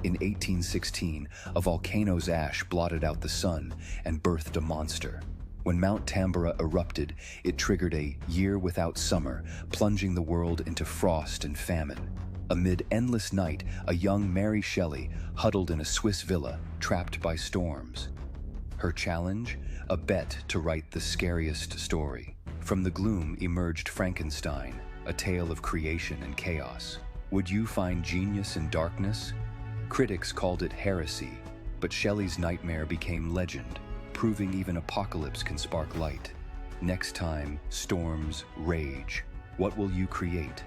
In 1816, a volcano's ash blotted out the sun and birthed a monster. When Mount Tambora erupted, it triggered a year without summer, plunging the world into frost and famine. Amid endless night, a young Mary Shelley huddled in a Swiss villa, trapped by storms. Her challenge? A bet to write the scariest story. From the gloom emerged Frankenstein, a tale of creation and chaos. Would you find genius in darkness? Critics called it heresy, but Shelley's nightmare became legend, proving even apocalypse can spark light. Next time, storms rage. What will you create?